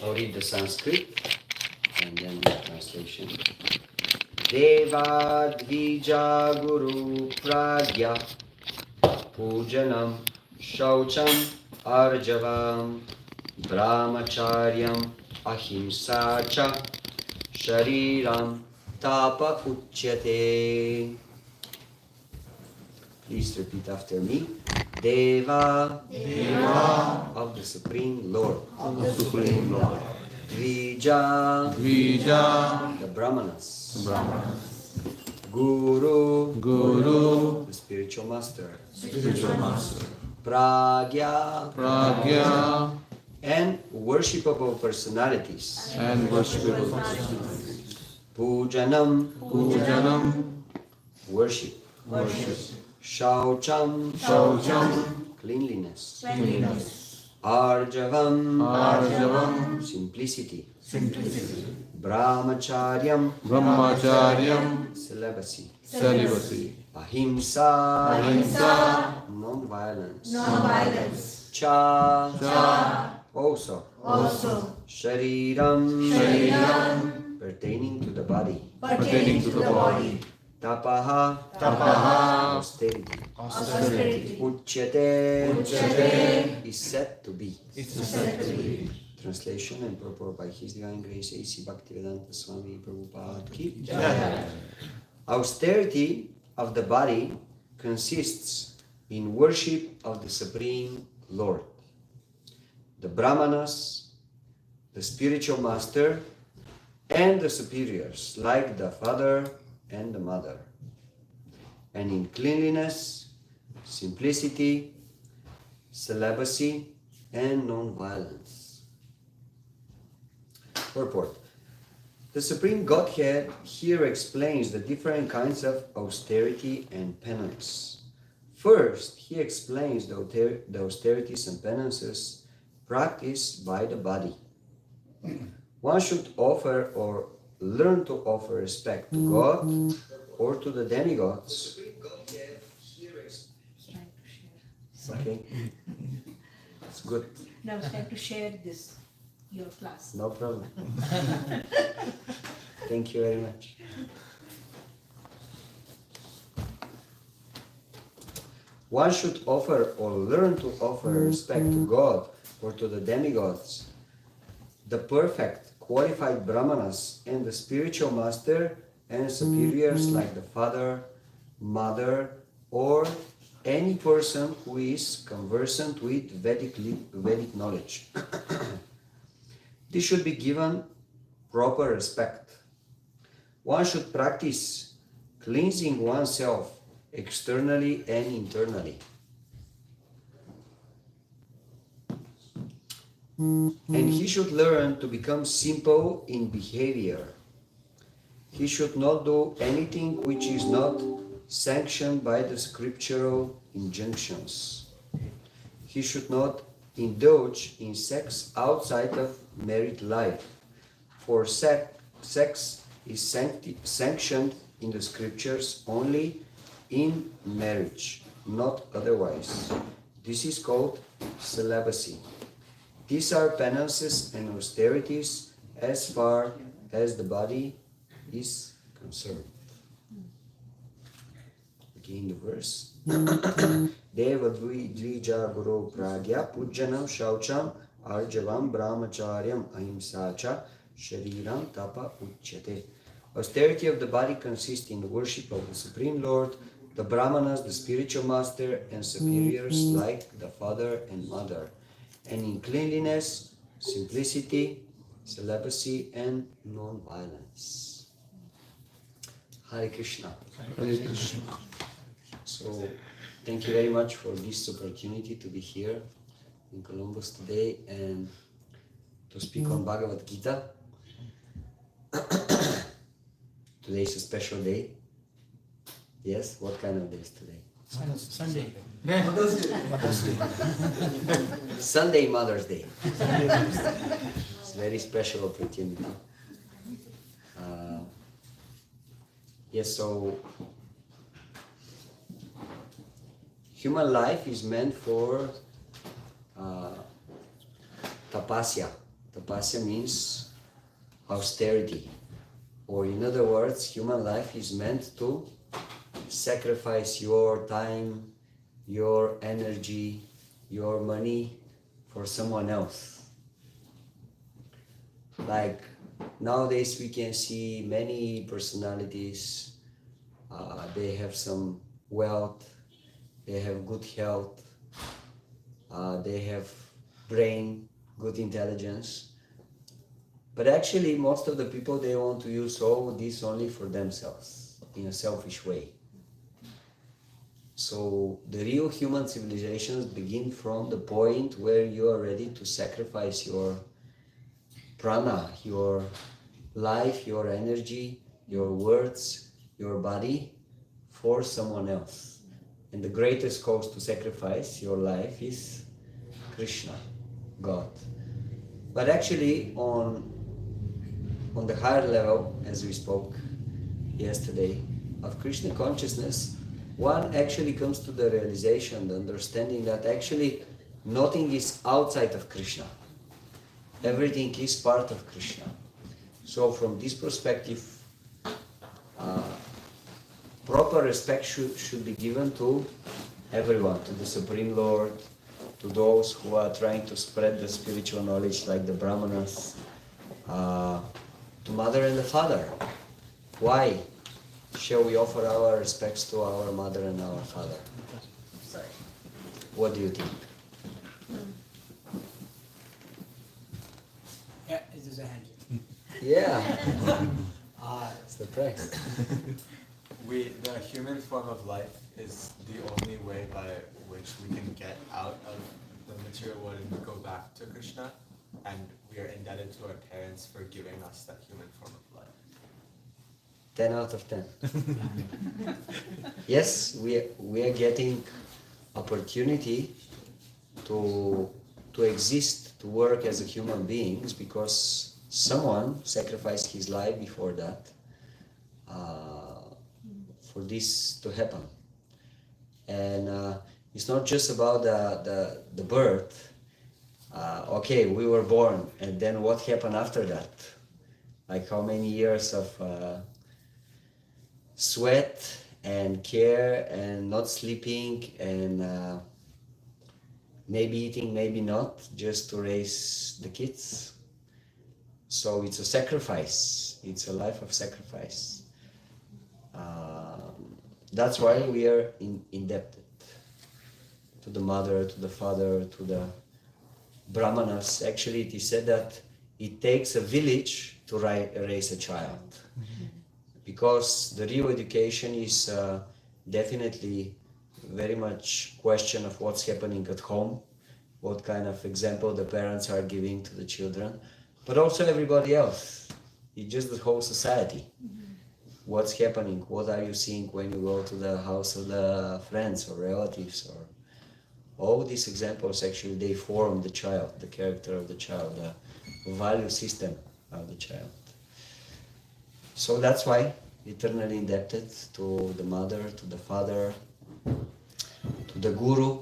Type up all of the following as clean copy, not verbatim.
I'll read the Sanskrit and then the translation. Deva Dvija Guru Pragya Pujanam Shaucham Arjavam Brahmacharyam Ahimsa Cha Shariram Tapa Uchyate. Please repeat after me. Deva, Deva of the Supreme Lord. of the Supreme Lord. Dvija, Dvija, the Brahmanas. Brahmanas. Guru, Guru, the spiritual master. spiritual master. Pragya, Pragya, and worshipable personalities. and worshipable personalities. Pujanam, Pujanam, worship. worship. Shaucham, Shaucham, cleanliness. cleanliness. Arjavam, Arjavam, simplicity. simplicity. Brahmacharyam, Brahmacharyam, celibacy. celibacy. Ahimsa, Ahimsa, non-violence. non-violence. Cha, Cha, also. Also Shariram, Shariram, pertaining to the body. pertaining to the body. Tapaha, Tapaha, austerity. Austerity. Uchyate, Uchyate is said to be. is said to be. Translation and purport by His Divine Grace A.C. Bhaktivedanta Swami Prabhupada Ki. Jai. Austerity of the body consists in worship of the Supreme Lord. The Brahmanas, the spiritual master, and the superiors, like the father and the mother. And in cleanliness, simplicity, celibacy, and non-violence. Purport. The Supreme Godhead here explains the different kinds of austerity and penance. First, he explains the austerities and penances practiced by the body. One should offer or learn to offer respect to God or to the demigods. Okay, it's good. Now it's time to share this, your class. No problem. Thank you very much. One should offer or learn to offer respect to God or to the demigods, the perfect, qualified brahmanas, and the spiritual master and superiors like the father, mother, or any person who is conversant with Vedic knowledge. This should be given proper respect. One should practice cleansing oneself externally and internally. And he should learn to become simple in behavior. He should not do anything which is not sanctioned by the scriptural injunctions. He should not indulge in sex outside of married life, for sex is sanctioned in the scriptures only in marriage, not otherwise. This is called celibacy. These are penances and austerities as far as the body is concerned. Again the verse. Deva Dvija Guru Pragya Pujanam Shaucham Arjavam Brahmacharyam Ahimsacha Shariram Tapa Uchyate. Austerity of the body consists in the worship of the Supreme Lord, the Brahmanas, the spiritual master, and superiors like the father and mother, and in cleanliness, simplicity, celibacy, and non-violence. Hare Krishna. Hare Krishna. So, thank you very much for this opportunity to be here in Columbus today and to speak on Bhagavad Gita. Today is a special day. Yes, what kind of day is today? Sunday. Sunday Mother's Day. It's a very special opportunity. Yes, so human life is meant for tapasya, Tapasya means austerity. Or in other words, human life is meant to sacrifice your time, your energy, your money for someone else. Like nowadays we can see many personalities, they have some wealth, they have good health, they have brain, good intelligence. But actually most of the people, they want to use all this only for themselves in a selfish way. So the real human civilizations begin from the point where you are ready to sacrifice your prana, your life, your energy, your words, your body for someone else. And the greatest cause to sacrifice your life is Krishna, God. But actually on the higher level, as we spoke yesterday, of Krishna consciousness, one actually comes to the realization, the understanding that actually nothing is outside of Krishna. Everything is part of Krishna. So from this perspective, proper respect should be given to everyone, to the Supreme Lord, to those who are trying to spread the spiritual knowledge like the Brahmanas, to mother and the father. Why shall we offer our respects to our mother and our father? Sorry. What do you think? Yeah, it is a hand. Yeah, it's the price. The human form of life is the only way by which we can get out of the material world and go back to Krishna, and we are indebted to our parents for giving us that human form of life. 10 out of 10. Yes, we are getting opportunity to exist, to work as a human beings because someone sacrificed his life before that for this to happen. And it's not just about the birth. Okay, we were born, and then what happened after that? Like how many years of sweat and care and not sleeping and maybe eating, maybe not, just to raise the kids. So it's a sacrifice. It's a life of sacrifice. That's why we are indebted to the mother, to the father, to the Brahmanas. Actually, it is said that it takes a village to raise a child. Because the real education is definitely very much question of what's happening at home, what kind of example the parents are giving to the children, but also everybody else. It's just the whole society. What's happening? What are you seeing when you go to the house of the friends or relatives? Or all these examples actually, they form the child, the character of the child, the value system of the child. So that's why eternally indebted to the mother, to the father, to the guru.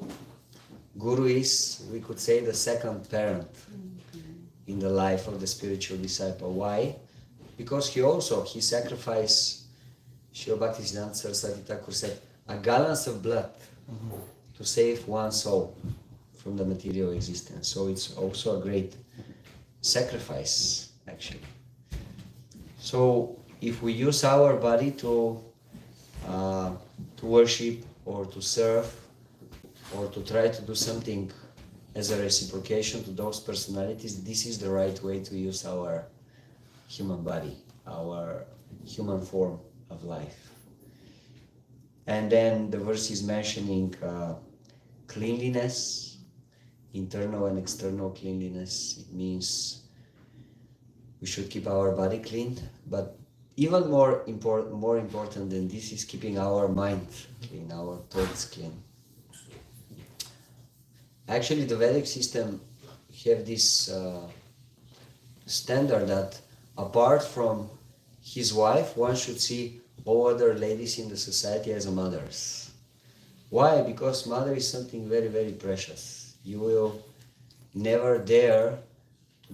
Guru is, we could say, the second parent in the life of the spiritual disciple. Why? Because he sacrificed, Srila Bhaktisiddhanta Saraswati Thakur said, a gallons of blood to save one soul from the material existence. So it's also a great sacrifice, actually. So if we use our body to worship or to serve or to try to do something as a reciprocation to those personalities, this is the right way to use our human body, our human form of life. And then the verse is mentioning cleanliness, internal and external cleanliness. It means we should keep our body clean, but even more important than this is keeping our mind clean, our thoughts clean. Actually, the Vedic system have this standard that apart from his wife, one should see all other ladies in the society as mothers. Why? Because mother is something very, very precious. You will never dare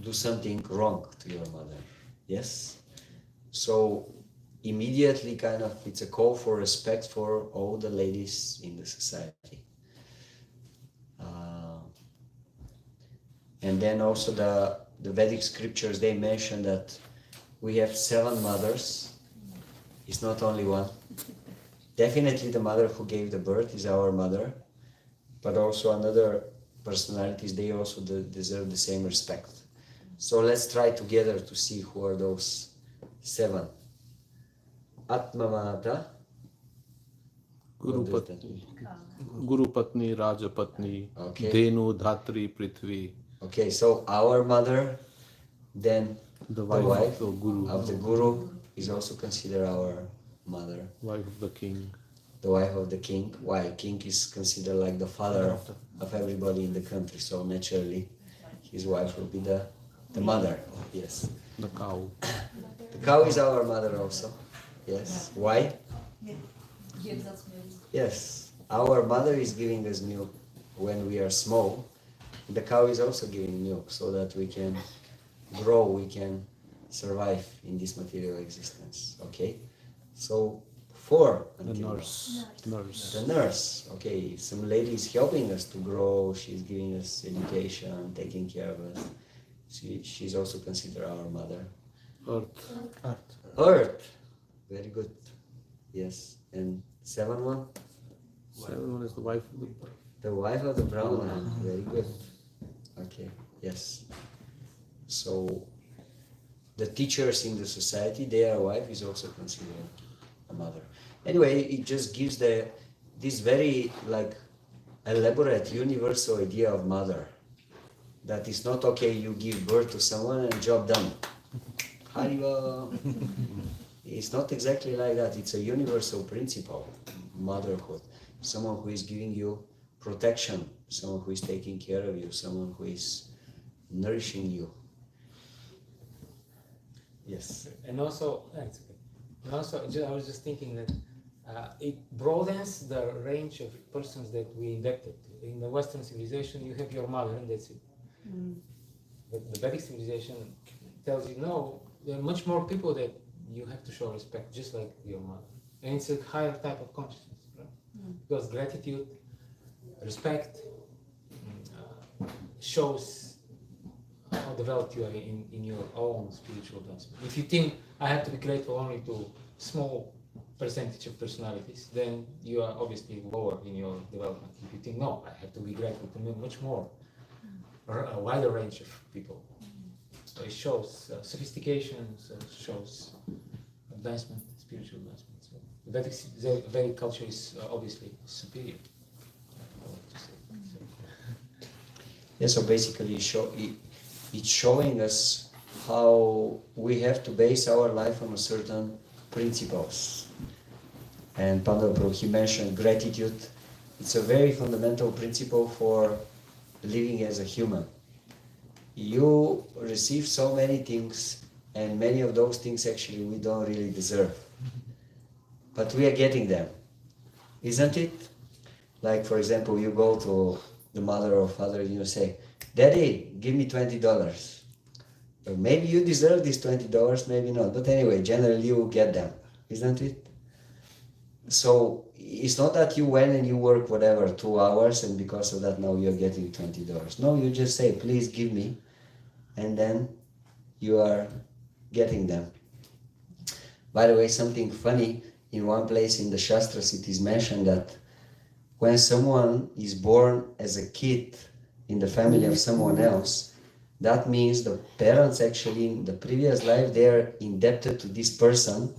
do something wrong to your mother. Yes? So immediately kind of it's a call for respect for all the ladies in the society. And then also the Vedic scriptures, they mention that we have 7 mothers. It's not only one. Definitely the mother who gave the birth is our mother, but also another personalities, they also deserve the same respect. So let's try together to see who are those 7. Atmamata. Guru Patni, Guru Patni, Raja Patni, Okay. Dhenu, Dhatri, Prithvi. Okay, so our mother, then The wife of the Guru is also considered our mother. Wife of the king. The wife of the king. Why? King is considered like the father of everybody in the country, so naturally his wife will be the mother. Yes. The cow. The cow is our mother also. Yes. Why? Gives us milk. Yes. Our mother is giving us milk when we are small. The cow is also giving milk so that we can grow, we can survive in this material existence. Okay? So 4 The until now. nurse. Nurse. The nurse. Okay, some lady is helping us to grow, she's giving us education, taking care of us. She's also considered our mother. Earth. Earth. Very good. Yes. And 7 one? 7 is the wife of the The wife of the Brahmana. Very good. Okay, yes. So the teachers in the society, their wife is also considered a mother. Anyway, it just gives this very like elaborate universal idea of mother. That it's not okay you give birth to someone and job done. Hariva. It's not exactly like that. It's a universal principle, motherhood. Someone who is giving you protection, someone who is taking care of you, someone who is nourishing you. Yes. And also, it's okay. And also, I was just thinking that it broadens the range of persons that we indebted to. In the Western civilization, you have your mother, and that's it. But the Vedic civilization tells you, no, there are much more people that you have to show respect, just like your mother. And it's a higher type of consciousness, right? Because gratitude, respect, shows how developed you are in your own spiritual development. If you think I have to be grateful only to small percentage of personalities, then you are obviously lower in your development. If you think no, I have to be grateful to much more, or a wider range of people. So it shows sophistication, so it shows advancement, spiritual advancement. So the Vedic culture is obviously superior. I want to say. Yeah, so basically it's showing us how we have to base our life on a certain principles. And Pandava, he mentioned gratitude. It's a very fundamental principle for living as a human. You receive so many things, and many of those things actually we don't really deserve. But we are getting them, isn't it? Like, for example, you go to the mother or father and you say, Daddy, give me $20. Or maybe you deserve these $20, maybe not. But anyway, generally you will get them, isn't it? So it's not that you went and you work whatever 2 hours and because of that now you're getting $20. No, you just say, please give me, and then you are getting them. By the way, something funny, in one place in the Shastras it is mentioned that when someone is born as a kid in the family of someone else, that means the parents actually in the previous life they are indebted to this person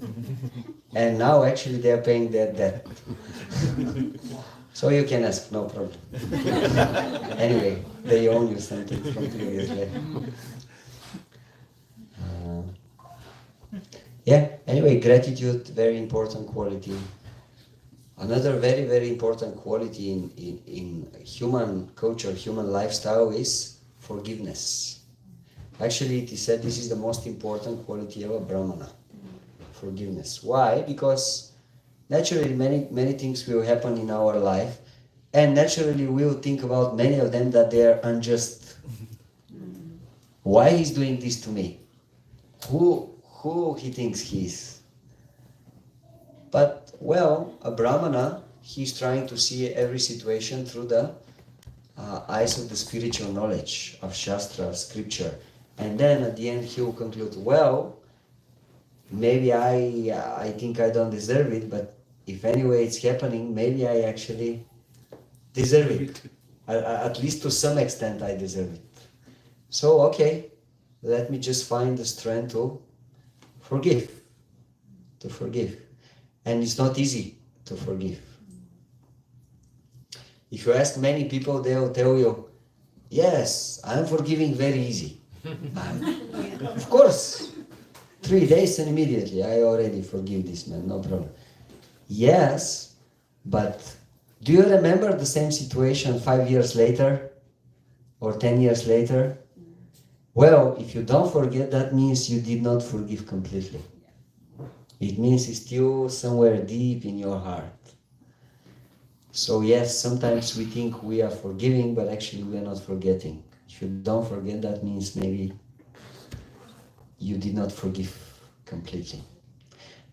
and now actually they are paying their debt. So you can ask, no problem. Anyway, they own you something from previous life. Yeah, anyway, gratitude, very important quality. Another very, very important quality in human culture, human lifestyle is forgiveness. Actually, it is said this is the most important quality of a Brahmana, forgiveness. Why? Because naturally many things will happen in our life, and naturally we will think about many of them that they are unjust. Why he's doing this to me? Who he thinks he is? But, well, a Brahmana, he's trying to see every situation through the eyes of the spiritual knowledge of Shastra, of scripture. And then at the end he will conclude, well, maybe I think I don't deserve it, but if anyway it's happening, maybe I actually deserve it. At least to some extent I deserve it. So, okay, let me just find the strength to forgive. And it's not easy to forgive. If you ask many people, they'll tell you, yes, I'm forgiving very easy. Of course, 3 days and immediately I already forgive this man, no problem. Yes, but do you remember the same situation 5 years later or 10 years later? Well, if you don't forget, that means you did not forgive completely. It means it's still somewhere deep in your heart. So yes, sometimes we think we are forgiving, but actually we are not forgetting. If you don't forget, that means maybe you did not forgive completely.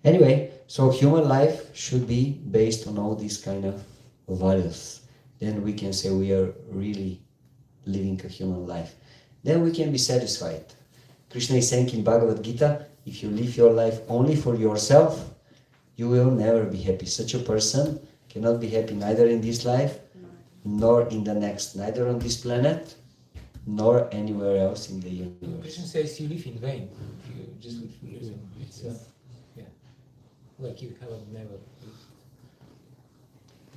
Anyway, so human life should be based on all these kind of values. Then we can say we are really living a human life. Then we can be satisfied. Krishna is saying in Bhagavad Gita, if you live your life only for yourself, you will never be happy. Such a person cannot be happy neither in this life, nor in the next, neither on this planet, nor anywhere else in the universe. Krishna says you live in vain. You just live for yourself. It's like you haven't never.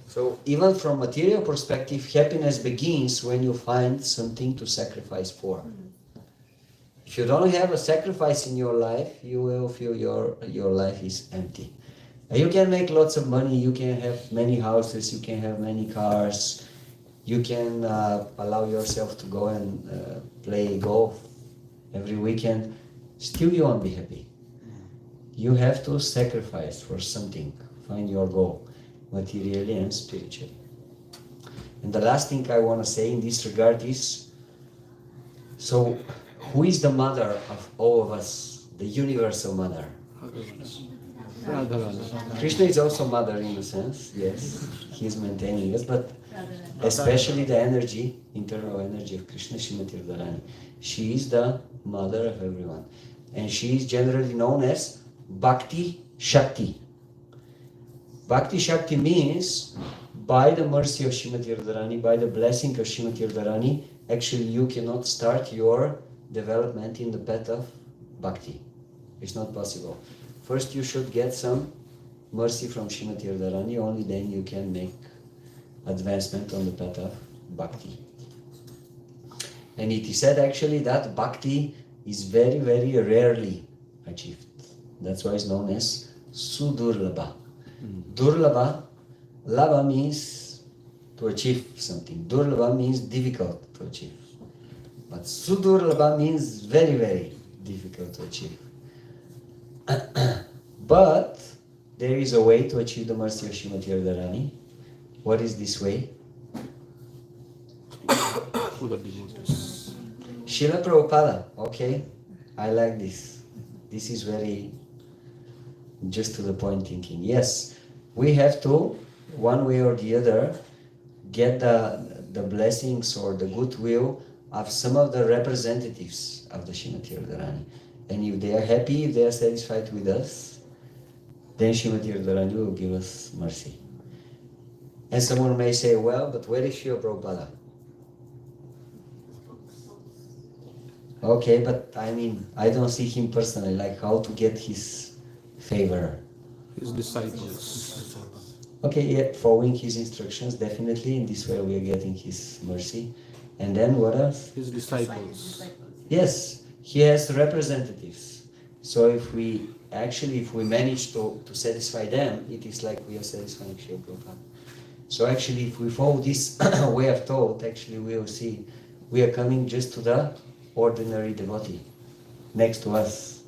So even from material perspective, happiness begins when you find something to sacrifice for. If you don't have a sacrifice in your life, you will feel your life is empty. You can make lots of money, you can have many houses, you can have many cars, you can allow yourself to go and play golf every weekend. Still you won't be happy. You have to sacrifice for something, find your goal, materially and spiritually. And the last thing I want to say in this regard is, so who is the mother of all of us, the universal mother? Krishna is also mother in a sense, yes, he is maintaining us, but especially the energy, internal energy of Krishna, Srimati Radharani. She is the mother of everyone. And she is generally known as Bhakti Shakti. Bhakti Shakti means, by the mercy of Srimati Radharani, by the blessing of Srimati Radharani, actually you cannot start your development in the path of Bhakti. It's not possible. First you should get some mercy from Srimati Radharani, only then you can make advancement on the path of Bhakti. And it is said actually that Bhakti is very, very rarely achieved. That's why it's known as Sudurlabha. Durlabha, Labha means to achieve something. Durlabha means difficult to achieve. But Sudurlabha means very, very difficult to achieve. But there is a way to achieve the mercy of Srimati Radharani. What is this way? Srila Prabhupada. Okay, I like this. This is very just to the point thinking. Yes, we have to, one way or the other, get the blessings or the goodwill of some of the representatives of the Srimati Radharani. And if they are happy, if they are satisfied with us, then Srimati Radharani will give us mercy. And someone may say, well, but where is Srila Prabhupada? Okay, but I mean, I don't see him personally, like how to get his favor. His disciples. Okay, yeah, following his instructions, definitely, in this way we are getting his mercy. And then what else? His disciples. Yes, he has representatives. So if we manage to satisfy them, it is like we are satisfying Srila Prabhupada. So actually, if we follow this way of thought, actually we will see we are coming just to the ordinary devotee next to us.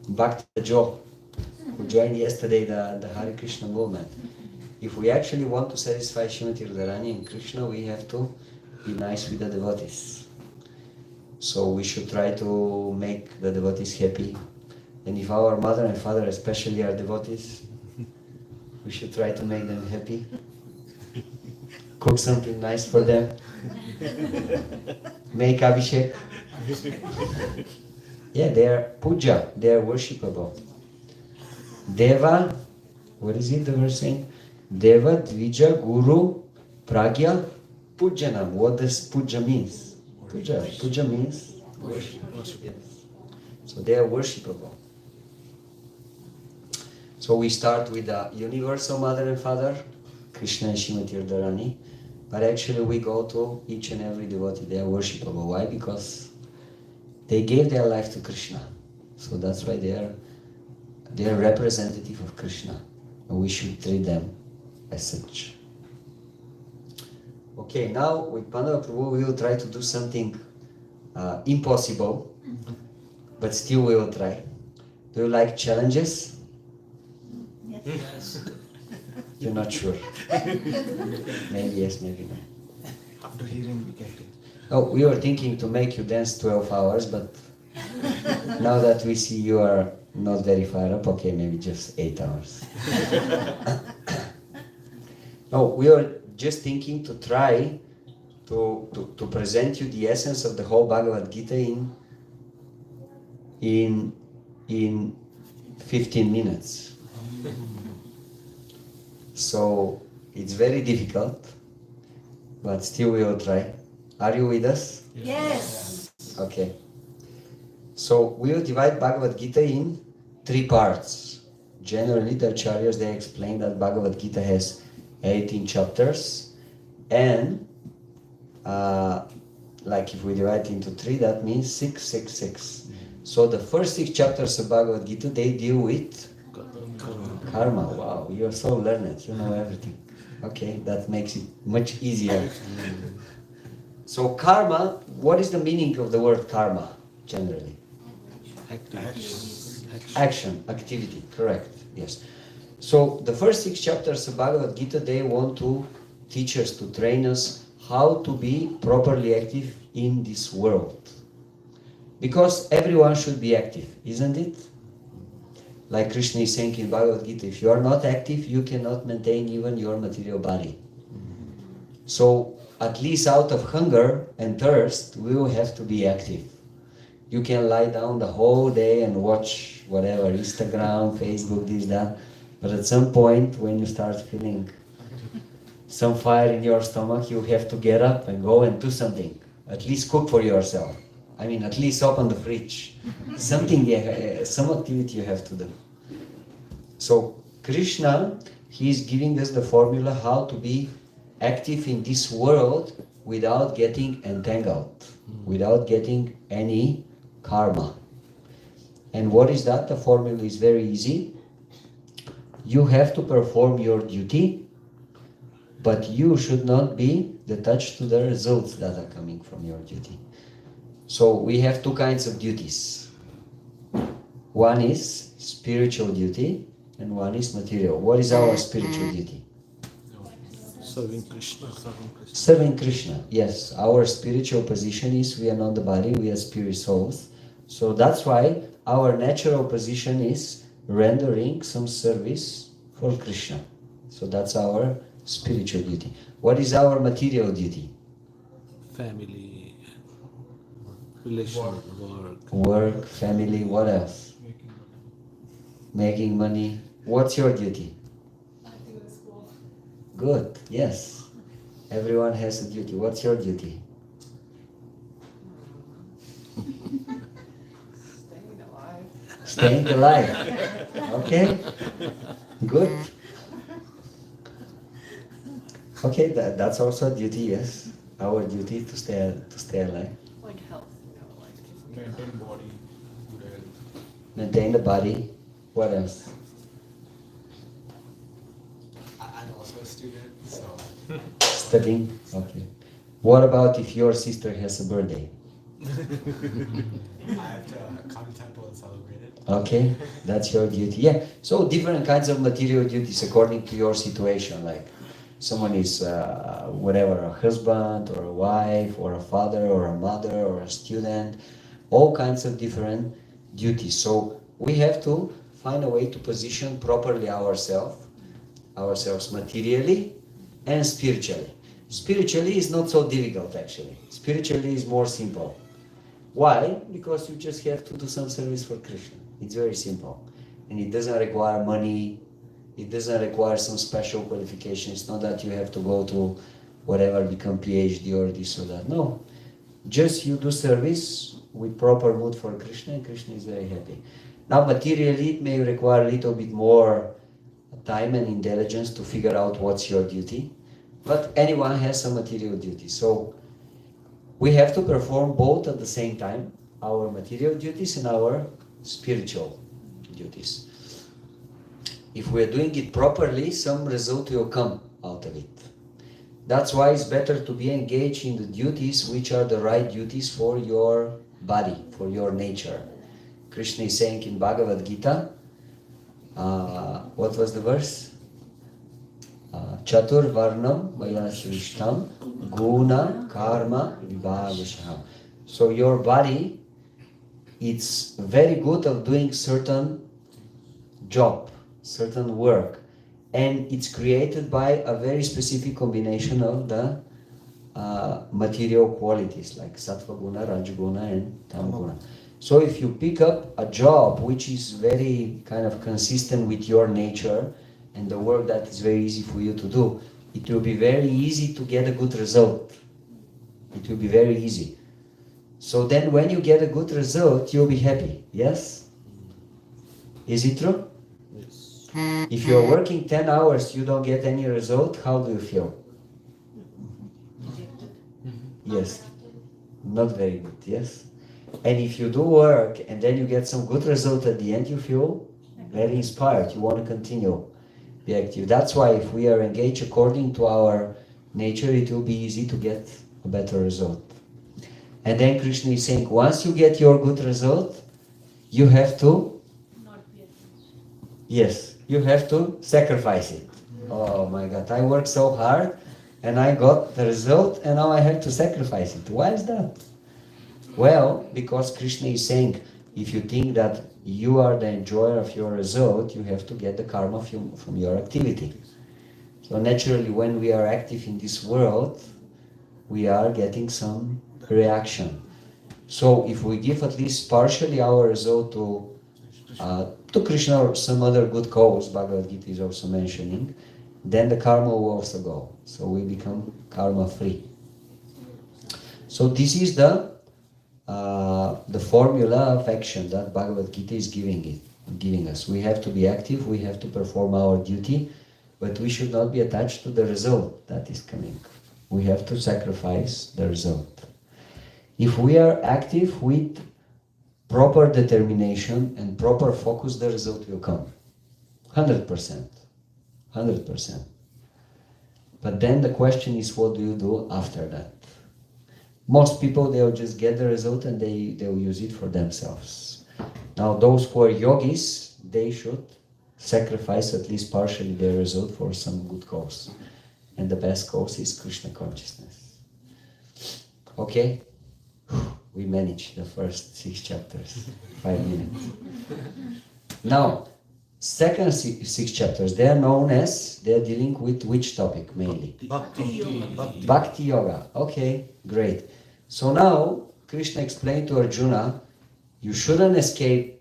Bhakta Joe, who joined yesterday the Hare Krishna movement. If we actually want to satisfy Srimati Radharani and Krishna, we have to be nice with the devotees. So we should try to make the devotees happy. And if our mother and father especially are devotees, we should try to make them happy. Cook something nice for them. Make abhishek. Yeah, they are puja, they are worshipable. Deva, what is it that we're saying? Deva, Dvija, Guru, Pragya, Pujanam. What does puja means? Puja. Puja means worship. Yes. So they are worshipable. So we start with the universal mother and father, Krishna and Srimati Radharani. But actually we go to each and every devotee. They are worshipable. Why? Because they gave their life to Krishna. So that's why they are representative of Krishna. And we should treat them as such. Okay, now with Pandava Prabhu we will try to do something impossible, but still we will try. Do you like challenges? Yes. You're not sure. Maybe yes, maybe no. After hearing, we get it. Oh, we were thinking to make you dance 12 hours, but now that we see you are not very far up, okay, maybe just 8 hours. No, we were just thinking to try to present you the essence of the whole Bhagavad Gita in 15 minutes. So it's very difficult, but still we will try. Are you with us? Yes. Okay. So we will divide Bhagavad Gita in 3 parts. Generally, the acharyas, they explain that Bhagavad Gita has 18 chapters, and like if we divide into 3, that means 6, 6, 6. So the first 6 chapters of Bhagavad Gita, they deal with karma. Wow, you are so learned, you know everything. Okay, that makes it much easier. So karma, what is the meaning of the word karma, generally? Action, activity, correct, yes. So the first 6 chapters of Bhagavad Gita, they want to teach us, to train us how to be properly active in this world. Because everyone should be active, isn't it? Like Krishna is saying in Bhagavad Gita, if you are not active, you cannot maintain even your material body. So at least out of hunger and thirst, we will have to be active. You can lie down the whole day and watch whatever, Instagram, Facebook, this, that. But at some point, when you start feeling some fire in your stomach, you have to get up and go and do something. At least cook for yourself. I mean, at least open the fridge. Something, some activity you have to do. So Krishna, he is giving us the formula how to be active in this world without getting entangled, without getting any karma. And what is that? The formula is very easy. You have to perform your duty, but you should not be attached to the results that are coming from your duty. So we have 2 kinds of duties. One is spiritual duty and one is material. What is our spiritual duty? Serving Krishna. Serving Krishna, yes. Our spiritual position is we are not the body, we are spirit souls. So that's why our natural position is rendering some service for Krishna. So that's our spiritual duty. What is our material duty? Family, relation, work. Work, family, what else? Making money. What's your duty? Good, yes. Everyone has a duty. What's your duty? Staying alive. Okay? Good. Okay, that's also a duty, yes. Our duty to stay alive. Like health, Maintain body, good health. Maintain the body. What else? I'm also a student, so Studying. Okay. What about if your sister has a birthday? I have to come to temple and celebrate it. Okay, that's your duty. Yeah. So different kinds of material duties according to your situation. Like, someone is whatever, a husband or a wife or a father or a mother or a student, all kinds of different duties. So we have to find a way to position properly ourselves materially and spiritually. Spiritually is not so difficult actually. Spiritually is more simple. Why? Because you just have to do some service for Krishna. It's very simple. And it doesn't require money. It doesn't require some special qualification. It's not that you have to go to whatever, become PhD or this or that. No. Just you do service with proper mood for Krishna, and Krishna is very happy. Now materially it may require a little bit more time and intelligence to figure out what's your duty. But anyone has some material duty. So we have to perform both at the same time, our material duties and our spiritual duties. If we're doing it properly, some result will come out of it. That's why it's better to be engaged in the duties which are the right duties for your body, for your nature. Krishna is saying in Bhagavad Gita, what was the verse? Chatur varnam maya srishtam guna karma vibhagasham. So your body, it's very good of doing certain job, certain work, and it's created by a very specific combination of the material qualities like sattva guna, rajaguna and tamaguna. So if you pick up a job which is very kind of consistent with your nature and the work that is very easy for you to do, it will be very easy to get a good result. It will be very easy. So then when you get a good result, you'll be happy. Yes? Is it true? Yes. If you're working 10 hours, you don't get any result, how do you feel? Yes. Not very good, yes? And if you do work and then you get some good result at the end, you feel very inspired. You want to continue, be active. That's why if we are engaged according to our nature, it will be easy to get a better result. And then Krishna is saying, once you get your good result, you have to, yes, you have to sacrifice it. Oh my God, I worked so hard and I got the result and now I have to sacrifice it. Why is that? Well, because Krishna is saying, if you think that you are the enjoyer of your result, you have to get the karma from your activity. So naturally, when we are active in this world, we are getting some reaction. So if we give at least partially our result to Krishna or some other good cause, Bhagavad Gita is also mentioning, then the karma will also go. So we become karma free. So this is the formula of action that Bhagavad Gita is giving us. We have to be active, we have to perform our duty, but we should not be attached to the result that is coming. We have to sacrifice the result. If we are active with proper determination and proper focus, the result will come. 100%. 100%. But then the question is, what do you do after that? Most people, they'll just get the result and they'll use it for themselves. Now, those who are yogis, they should sacrifice at least partially their result for some good cause. And the best cause is Krishna consciousness. Okay? We managed the first 6 chapters, 5 minutes. Now, second 6 chapters, they are dealing with which topic mainly? Bhakti Yoga. Okay, great. So now, Krishna explained to Arjuna, you shouldn't escape.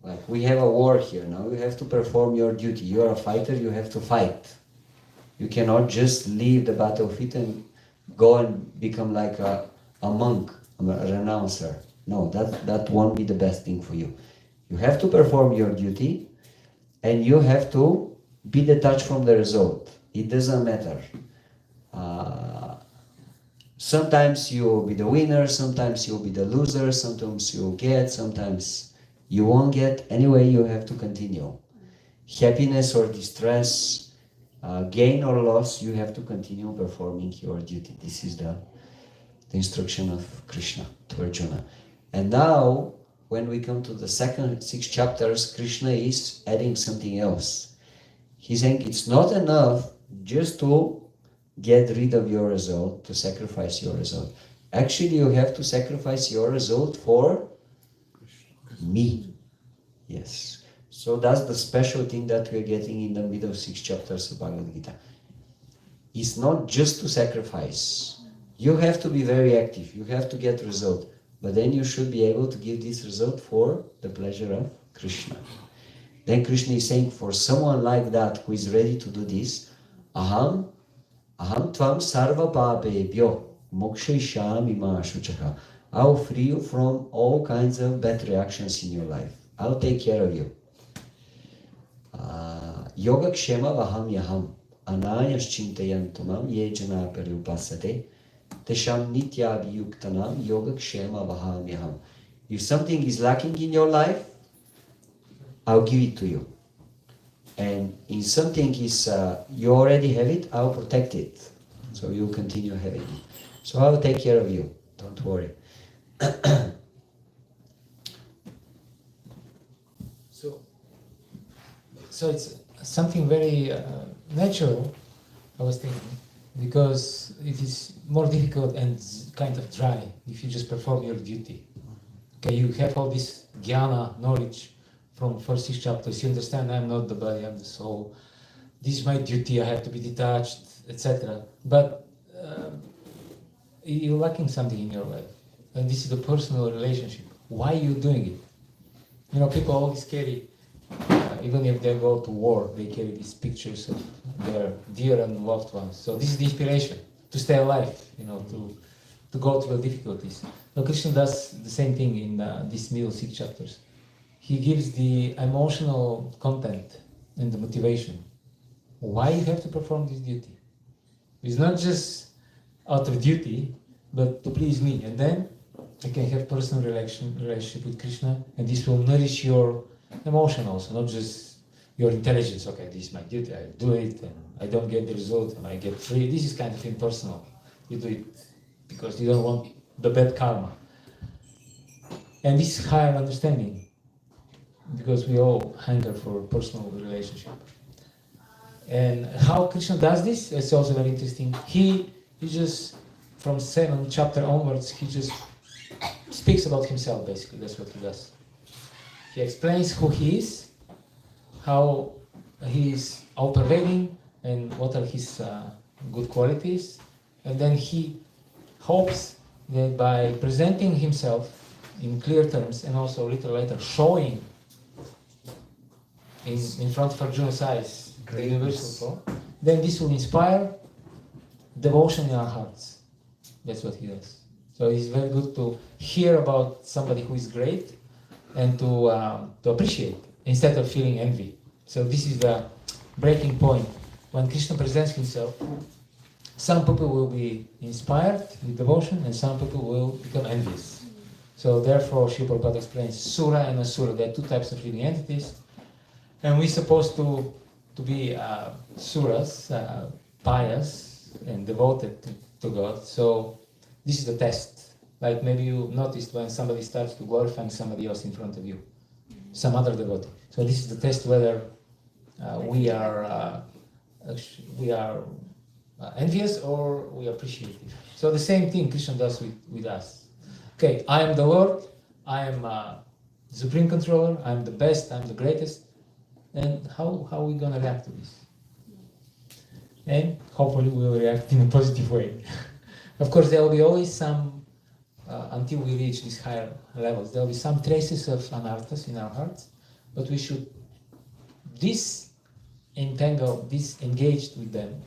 Like, we have a war here now, you have to perform your duty. You are a fighter, you have to fight. You cannot just leave the battlefield and go and become like a monk, a renouncer. No, that won't be the best thing for you. You have to perform your duty and you have to be detached from the result. It doesn't matter. Sometimes you'll be the winner, sometimes you'll be the loser, sometimes you'll get, sometimes you won't get. Anyway, you have to continue. Happiness or distress, gain or loss, you have to continue performing your duty. This is the instruction of Krishna to Arjuna. And now, when we come to the second 6 chapters, Krishna is adding something else. He's saying it's not enough just to get rid of your result, to sacrifice your result. Actually, you have to sacrifice your result for me. Yes. So that's the special thing that we're getting in the middle 6 chapters of Bhagavad Gita. It's not just to sacrifice. You have to be very active. You have to get result. But then you should be able to give this result for the pleasure of Krishna. Then Krishna is saying, for someone like that who is ready to do this, aham tvam sarva papebhyo mokshayishami ma shuchaka. I'll free you from all kinds of bad reactions in your life. I'll take care of you. Yoga kshema vaham yaham anayas chintayantumam ye jana parupasate tesham nitya viyuktanam yoga kshema vaham yaham. If something is lacking in your life, I'll give it to you. And in something is you already have it, I'll protect it. So you'll continue having it. So I'll take care of you. Don't worry. So it's something very natural, I was thinking, because it is more difficult and kind of dry if you just perform your duty. Okay, you have all this jnana, knowledge from first 6 chapters, you understand I'm not the body, I'm the soul. This is my duty, I have to be detached, etc. But you're lacking something in your life. And this is the personal relationship. Why are you doing it? You know, people always carry, even if they go to war, they carry these pictures of their dear and loved ones. So this is the inspiration to stay alive, you know, to go through the difficulties. So Krishna does the same thing in these middle 6 chapters. He gives the emotional content and the motivation. Why you have to perform this duty? It's not just out of duty, but to please me. And then you can have personal relationship with Krishna, and this will nourish your emotion also, not just your intelligence. Okay, this is my duty, I do it, and I don't get the result, and I get free. This is kind of impersonal. You do it because you don't want the bad karma. And this is higher understanding, because we all hunger for personal relationship. And how Krishna does this is also very interesting. He just, from 7 chapter onwards, he just speaks about himself, basically. That's what he does. He explains who he is, how he is all-pervading, and what are his good qualities. And then he hopes that by presenting himself in clear terms, and also a little later showing in front of Arjuna's eyes the universal form, then this will inspire devotion in our hearts. That's what he does. So it's very good to hear about somebody who is great and to appreciate instead of feeling envy. So this is the breaking point. When Krishna presents himself, some people will be inspired with devotion and some people will become envious. So therefore, Srila Prabhupada explains Sura and Asura. There are 2 types of living entities. And we're supposed to be Suras, pious and devoted to God. So this is the test. Like maybe you noticed when somebody starts to glorify somebody else in front of you, some other devotee. So this is the test whether we are envious or we are appreciative. So the same thing Krishna does with us. Okay, I am the Lord, I am Supreme Controller, I am the best, I am the greatest. And how are we going to react to this? And hopefully we will react in a positive way. Of course, there will be always some, until we reach these higher levels, there will be some traces of anarthas in our hearts, but we should disengage with them.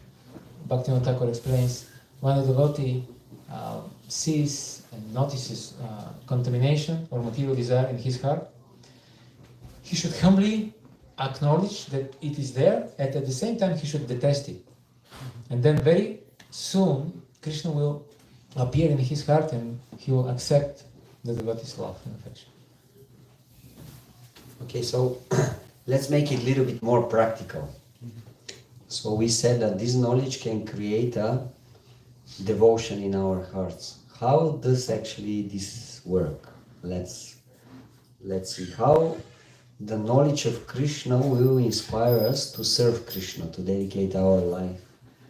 Bhaktivinoda Thakur explains, when a devotee sees and notices contamination or material desire in his heart, he should humbly acknowledge that it is there, and at the same time he should detest it. And then very soon Krishna will appear in his heart and he will accept the devotee's love and affection. Okay, so let's make it a little bit more practical. So we said that this knowledge can create a devotion in our hearts. How does actually this work? Let's see how the knowledge of Krishna will inspire us to serve Krishna, to dedicate our life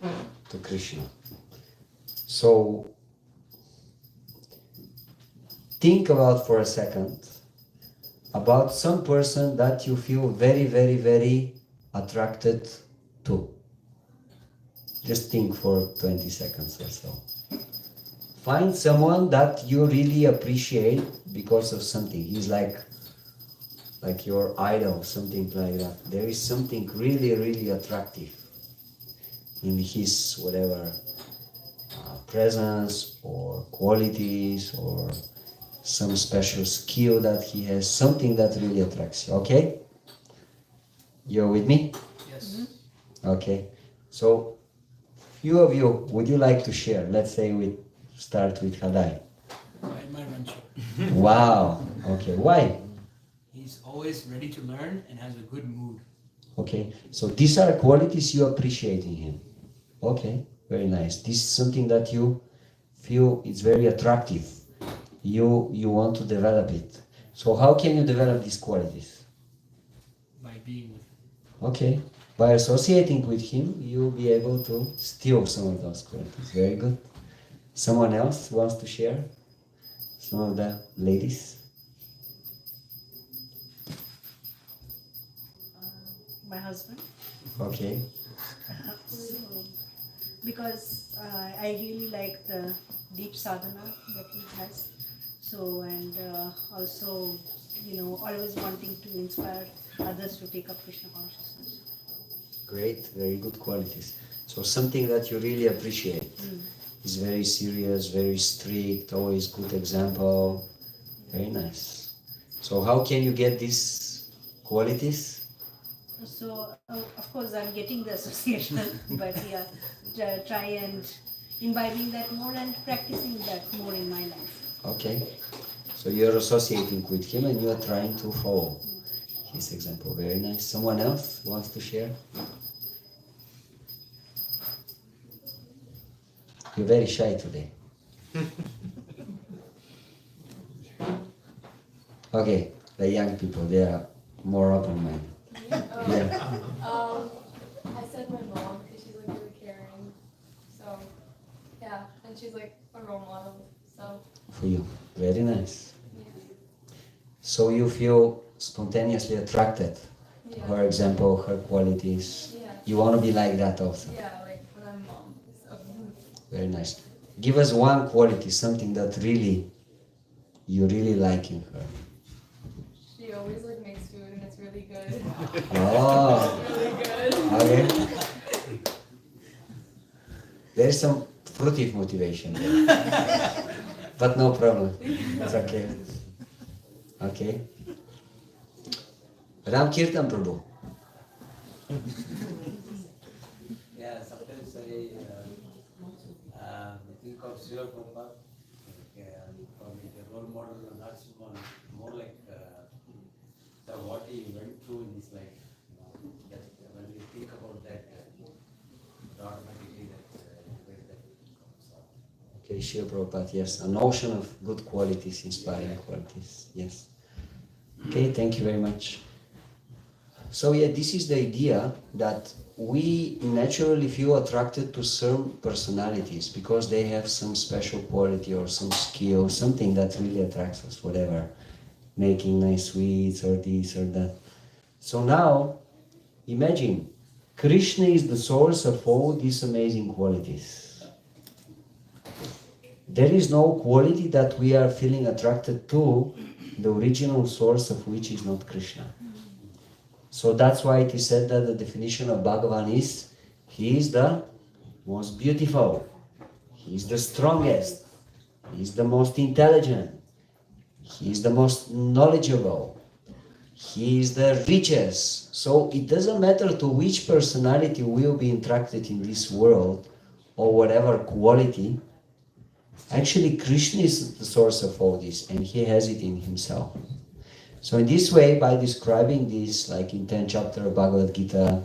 to Krishna. So think about for a second about some person that you feel very, very, very attracted to. Just think for 20 seconds or so. Find someone that you really appreciate because of something. He's like your idol, something like that. There is something really, really attractive in his whatever presence or qualities or some special skill that he has, something that really attracts you. Okay? You're with me? Yes. Okay. So, few of you, would you like to share? Let's say we start with Hadai. My rancher. Wow. Okay. Why? He's always ready to learn and has a good mood. Okay. So these are qualities you appreciate in him. Okay. Very nice. This is something that you feel it's very attractive. You want to develop it. So how can you develop these qualities? By being with him. Okay. By associating with him, you'll be able to steal some of those qualities. Very good. Someone else wants to share? Some of the ladies? My husband. Okay. Because I really like the deep sadhana that he has. So, and also, always wanting to inspire others to take up Krishna consciousness. Great, very good qualities. So something that you really appreciate. Is very serious, very strict, always good example. Very nice. So how can you get these qualities? So, of course, I'm getting the association, but yeah, try and imbibing that more and practicing that more in my life. Okay. So you're associating with him and you're trying to follow his example. Very nice. Someone else wants to share? You're very shy today. Okay, the young people, they are more open-minded. Yeah. I said my mom because she's like really caring. So, yeah, and she's like a role model. So, For you. Very nice. yeah. So you feel spontaneously attracted to Yeah. her example, her qualities. Yeah. You want to be like that also. Yeah, like when I'm mom. So, Very nice. Give us one quality, something that you really like in her. she always like makes food and it's really good. Oh, It's really good. okay. There is some fruitive motivation there. But no problem. It's okay. Okay. Ram Kirtan Prabhu. Yeah, sometimes I think of Srila Prabhupada for me, the role model, not someone more like what he went through in his life. That when you think about that, automatically that comes up. Okay, Srila Prabhupada, yes. An ocean of good qualities, inspiring qualities. Yes. Okay, thank you very much. So yeah, this is the idea that we naturally feel attracted to certain personalities because they have some special quality or some skill, something that really attracts us, whatever. Making nice sweets or this or that. So now, imagine, Krishna is the source of all these amazing qualities. There is no quality that we are feeling attracted to, the original source of which is not Krishna. So that's why it is said that the definition of Bhagavan is, he is the most beautiful, he is the strongest, he is the most intelligent, he is the most knowledgeable, he is the richest. So it doesn't matter to which personality will be attracted in this world or whatever quality. Actually, Krishna is the source of all this and he has it in himself. So in this way, by describing this, like in 10th chapter of Bhagavad Gita,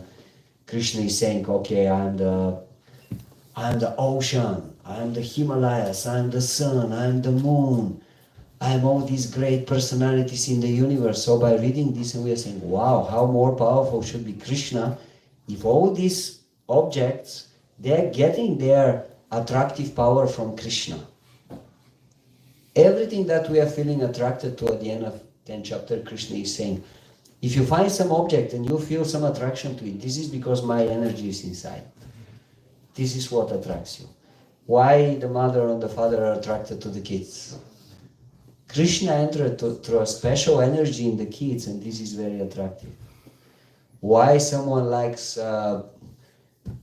Krishna is saying, okay, I am the ocean, I am the Himalayas, I am the sun, I am the moon, I am all these great personalities in the universe. So by reading this, and we are saying, wow, how more powerful should be Krishna if all these objects They're getting their attractive power from Krishna. Everything that we are feeling attracted to at the end of 10th chapter, Krishna is saying, if you find some object and you feel some attraction to it, this is because my energy is inside. This is what attracts you. Why the mother and the father are attracted to the kids? Krishna entered through a special energy in the kids, and this is very attractive. Why someone likes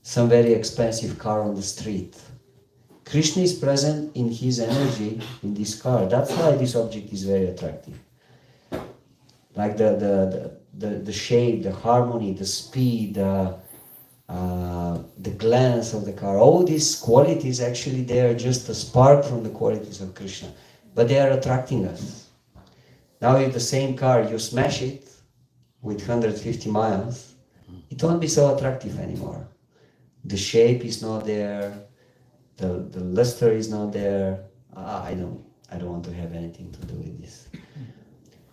some very expensive car on the street? Krishna is present in his energy in this car. That's why this object is very attractive. Like the shape, the harmony, the speed, the glance of the car. All these qualities, actually, they are just a spark from the qualities of Krishna. But they are attracting us. Now if the same car, you smash it with 150 miles, it won't be so attractive anymore. The shape is not there, the luster is not there. I don't want to have anything to do with this.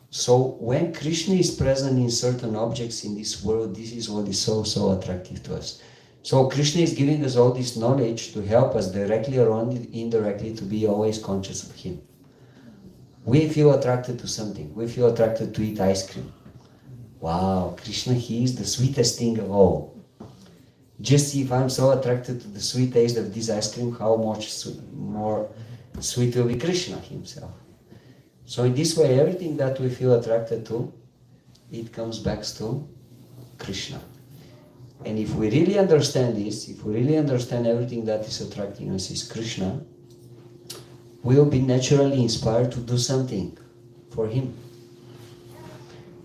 So when Krishna is present in certain objects in this world, this is what is so attractive to us. So Krishna is giving us all this knowledge to help us directly or indirectly to be always conscious of Him. We feel attracted to something. We feel attracted to eat ice cream. Wow, Krishna, He is the sweetest thing of all. Just if I'm so attracted to the sweet taste of this ice cream, how much more sweet will be Krishna Himself. So in this way, everything that we feel attracted to, it comes back to Krishna. And if we really understand this, if we really understand everything that is attracting us is Krishna, we will be naturally inspired to do something for Him.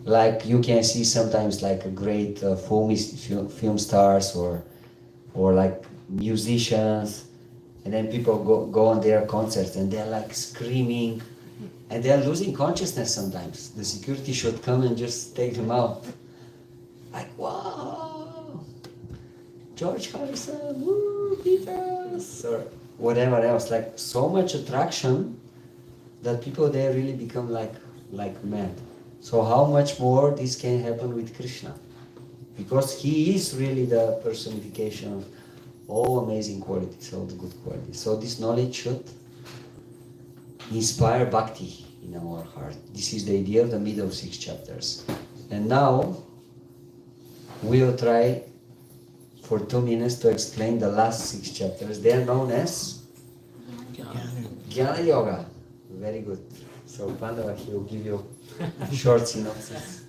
Like you can see sometimes like a great film stars or like musicians, and then people go on their concerts and they're like screaming and they're losing consciousness sometimes. The security should come and just take them out. Like, wow, George Harrison, woo, Beatles, or whatever else. Like so much attraction that people there really become like mad. So how much more this can happen with Krishna? Because He is really the personification of all amazing qualities, all the good qualities. So this knowledge should inspire bhakti in our heart. This is the idea of the middle 6 chapters. And now we'll try for 2 minutes to explain the last 6 chapters. They are known as Jnana Yoga. Very good. So Bandhava, he will give you short synopsis.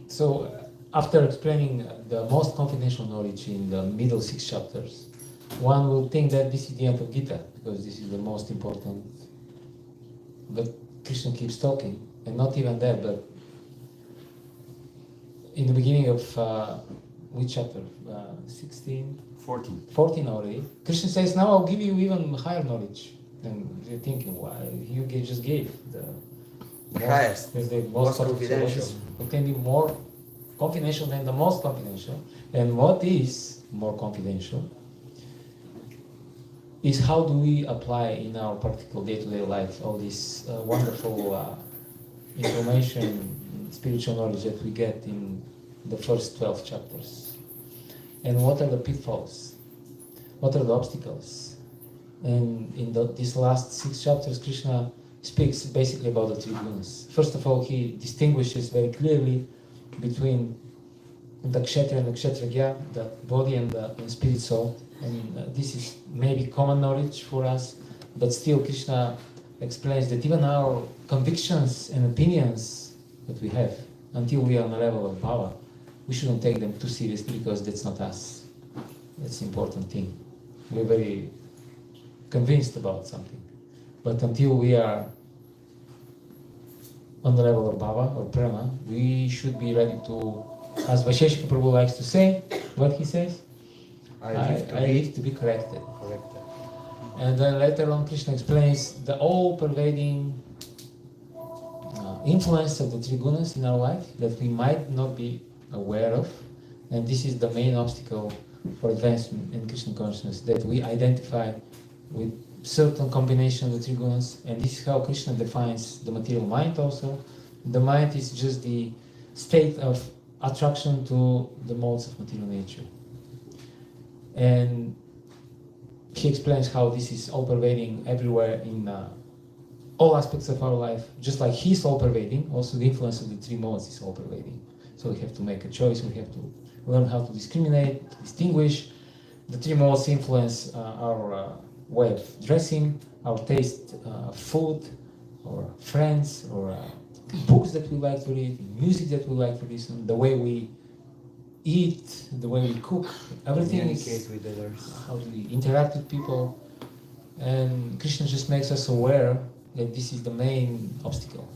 So after explaining the most confidential knowledge in the middle 6 chapters, one will think that this is the end of Gita, because this is the most important. But Krishna keeps talking, and not even that, but in the beginning of which chapter? 16? 14 already. Krishna says, now I'll give you even higher knowledge. And you're thinking, why? You just gave the Highest, most confidential. It can be more confidential than the most confidential. And what is more confidential is how do we apply in our practical day-to-day life all this wonderful information, spiritual knowledge that we get in the first 12 chapters. And what are the pitfalls? What are the obstacles? And in these last 6 chapters, Krishna speaks basically about the 3 gunas. First of all, he distinguishes very clearly between the kshetriya and the kshetragya, the body and the spirit soul. And this is maybe common knowledge for us, but still Krishna explains that even our convictions and opinions that we have, until we are on the level of bhava, we shouldn't take them too seriously, because that's not us. That's the important thing. We're very convinced about something. But until we are on the level of bhava or prema, we should be ready to, as Vaisheshika Prabhu likes to say, what he says? I live to be corrected. And then later on Krishna explains the all-pervading influence of the 3 gunas in our life that we might not be aware of. And this is the main obstacle for advancement in Krishna consciousness, that we identify with certain combination of the 3 gunas, and this is how Krishna defines the material mind also. The mind is just the state of attraction to the modes of material nature. And he explains how this is all pervading everywhere in all aspects of our life. Just like he's all pervading, also the influence of the three modes is all pervading. So we have to make a choice, we have to learn how to discriminate, to distinguish. The three modes influence our way of dressing, our taste of food, or friends, or books that we like to read, music that we like to listen, the way we eat, the way we cook, everything is with others. how we interact with people. And Krishna just makes us aware that this is the main obstacle.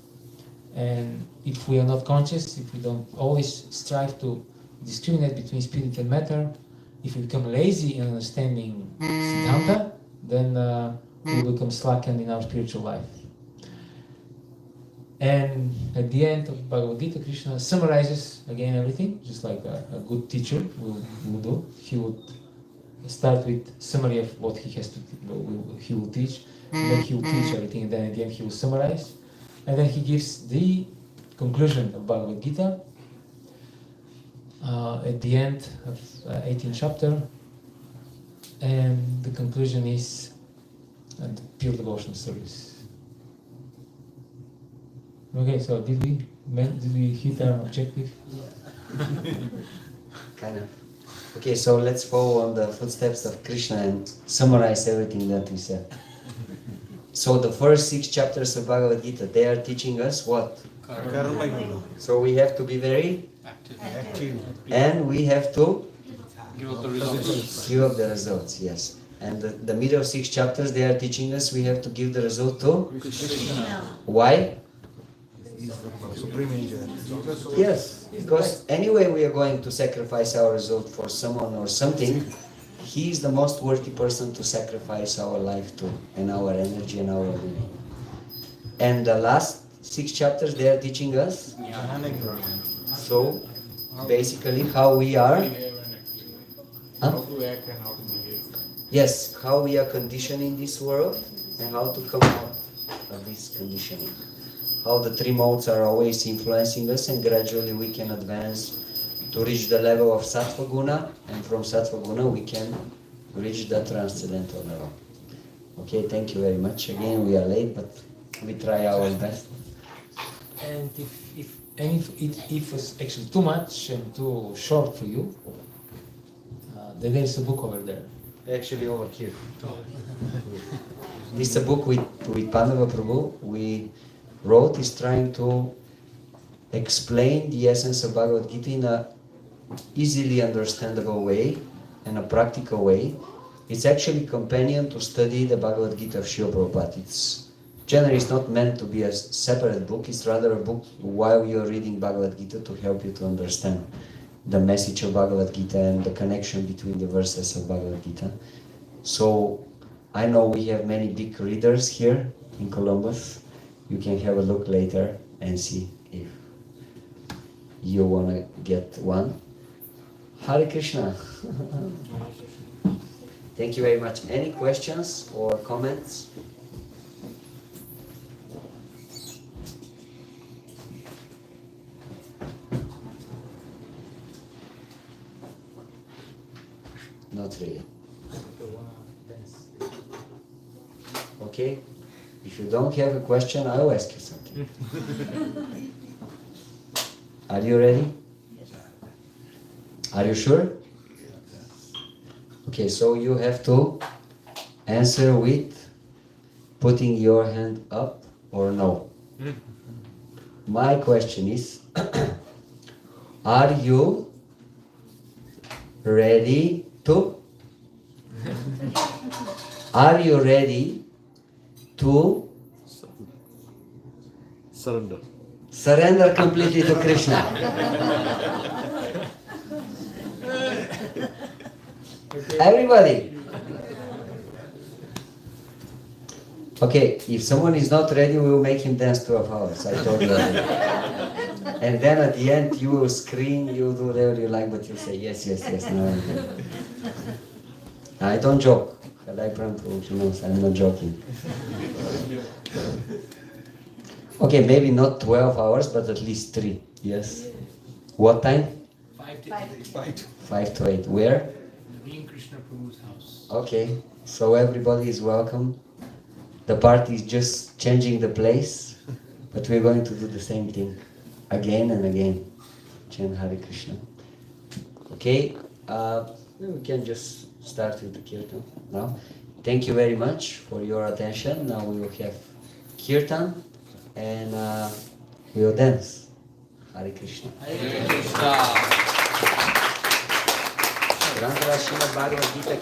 And if we are not conscious, if we don't always strive to discriminate between spirit and matter, if we become lazy in understanding Siddhanta, then we will become slackened in our spiritual life. And at the end of Bhagavad Gita, Krishna summarizes again everything, just like a good teacher will do. He would start with summary of what he has to he will teach, and then he will teach everything, and then at the end he will summarize, and then he gives the conclusion of Bhagavad Gita at the end of 18th chapter, and the conclusion is pure devotional service. Okay, so did we hit our objective? Kind of. Okay, so let's follow on the footsteps of Krishna and summarize everything that we said. So the first 6 chapters of Bhagavad Gita, they are teaching us what? So we have to be very Active. and we have to Give up the results. give up the results, yes. And the middle 6 chapters, they are teaching us we have to give the result to? Why? Supreme angel. Yes, because anyway we are going to sacrifice our result for someone or something. He is the most worthy person to sacrifice our life to, and our energy and our living. And the last 6 chapters, they are teaching us. So, basically how we are. Huh? Yes, how we are conditioned in this world and how to come out of this conditioning. How the 3 modes are always influencing us, and gradually we can advance to reach the level of Sattva Guna, and from Sattva Guna we can reach the transcendental level. Okay, thank you very much. Again, we are late, but we try our best. And if it was actually too much and too short for you, then there's a book over there. Actually, over here. This is a book with Pandava Prabhu. We wrote is trying to explain the essence of Bhagavad Gita in a easily understandable way and a practical way. It's actually a companion to study the Bhagavad Gita of Srila Prabhupada. It's generally it's not meant to be a separate book, it's rather a book while you're reading Bhagavad Gita to help you to understand the message of Bhagavad Gita and the connection between the verses of Bhagavad Gita. So I know we have many big readers here in Columbus. You can have a look later and see if you want to get one. Hare Krishna. Thank you very much. Any questions or comments? Not really. Okay. If you don't have a question, I'll ask you something. Are you ready? Are you sure? Okay, so you have to answer with putting your hand up or no. My question is, are you ready to? Are you ready to Surrender. surrender completely to Krishna? Everybody. Okay, if someone is not ready, we will make him dance 12 hours. I told you already. And then at the end, you will scream, you will do whatever you like, but you say yes, yes, yes. No, I don't joke. I'm not joking. Okay, maybe not 12 hours, but at least 3. Yes. What time? 5 to 8. 5 to 8. Where? Naveen Krishna Prabhu's house. Okay, so everybody is welcome. The party is just changing the place, but we're going to do the same thing again and again. Chant Hare Krishna. Okay, we can just start with the kirtan now. Thank you very much for your attention. Now we will have kirtan and we will dance. Hare Krishna. Hare Krishna. Granta Srimad Bhagavad Gita.